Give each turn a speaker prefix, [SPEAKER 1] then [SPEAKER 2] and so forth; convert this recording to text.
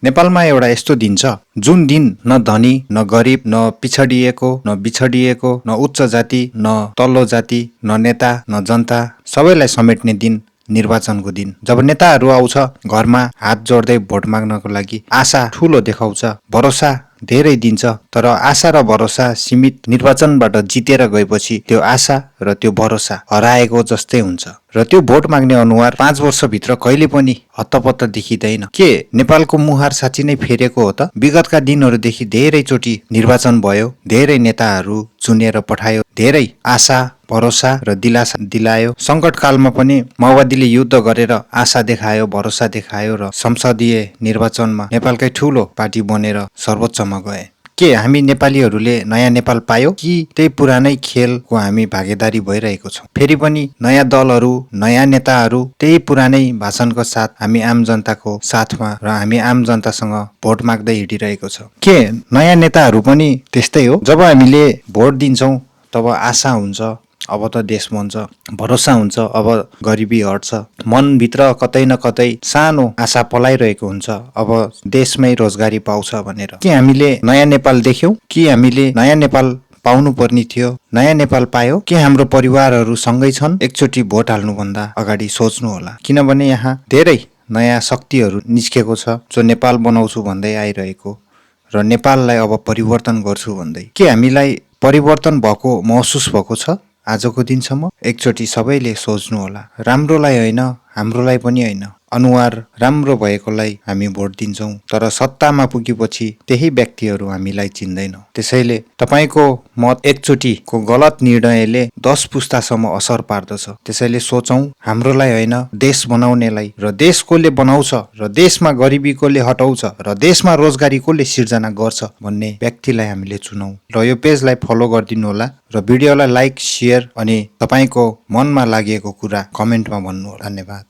[SPEAKER 1] नेपालमा एउटा यस्तो दिन छ जुन दिन न धनी न गरिब न पिछडिएको न बिछडिएको न उच्च जाति न तल्लो जाति न नेता न जनता सबैलाई समेट्ने दिन निर्वाचनको दिन। जब नेताहरू आउँछ घरमा हात जोड्दै भोट माग्नको लागि आशा ठूलो देखाउँछ, भरोसा धेरै दिन्छ, तर आशा र भरोसा सीमित निर्वाचनबाट जितेर गएपछि त्यो आशा र त्यो भरोसा हराएको जस्तै हुन्छ र त्यो भोट माग्ने अनुहार 5 वर्षभित्र कहिले पनि हत्तपत्त देखिँदैन। के नेपालको मुहार साँच्चै नै फेरेको हो त? विगतका दिनहरूदेखि धेरैचोटि निर्वाचन भयो, धेरै नेताहरू चुनेर पठायो, धेरै आशा भरोसा र दिलासा दिलायो। संकटकालमा पनि माओवादीले युद्ध गरेर आशा देखायो, भरोसा देखायो र संसदीय निर्वाचनमा नेपालकै ठूलो पार्टी बनेर सर्वोच्चमा गए। के हामी नेपालीहरूले नयाँ नेपाल पायौं कि त्यही पुरानै खेलको हामी भागीदारी भइरहेको छौं? फेरि पनि नयाँ दलहरू, नयाँ नेताहरू, त्यही पुरानै भाषणको साथ हामी आम जनताको साथमा र हामी आम जनतासँग भोट माग्दै हिँडिरहेको छ। के नयाँ नेताहरू पनि त्यस्तै हो? जब हामीले भोट दिन्छौं तब आशा हुन्छ, अब त देश बन्छ, भरोसा हुन्छ, अब गरिबी हट्छ, मनभित्र कतै न कतै सानो आशा पलाइरहेको हुन्छ, अब देशमै रोजगारी पाउँछ भनेर। के हामीले नयाँ नेपाल देख्यौं कि हामीले नयाँ नेपाल पाउनु पर्ने थियो? नयाँ नेपाल पायो? के हाम्रो परिवारहरू सँगै छन्? एकचोटि भोट हाल्नुभन्दा अगाडि सोच्नु होला, किनभने यहाँ धेरै नयाँ शक्तिहरू निस्केको छ जो नेपाल बनाउँछु भन्दै आइरहेको र नेपाललाई अब परिवर्तन गर्छु भन्दै। के हामीलाई परिवर्तन भएको महसुस भएको छ आजको दिनसम्म? एकचोटि सबैले सोच्नु होला, राम्रोलाई होइन, हाम्रोलाई पनि होइन, अनुहार राम्रो भएकोलाई हामी भोट दिन्छौं, तर सत्तामा पुगेपछि त्यही व्यक्तिहरू हामीलाई चिन्दैन। त्यसैले तपाईको मत एकचोटिको गलत निर्णयले 10 पुस्तासम्म असर पार्दछ। त्यसैले सोचौं, हाम्रोलाई होइन, देश बनाउनेलाई, र देश कसले बनाउँछ र देशमा गरिबी कसले हटाउँछ र देशमा रोजगारी कसले सिर्जना गर्छ भन्ने व्यक्तिलाई हामीले चुनौं। र यो पेजलाई फलो गरिदिनु होला र भिडियोलाई लाइक, शेयर अनि तपाईको मनमा लागेको कुरा कमेन्टमा भन्नुहोला। धन्यवाद।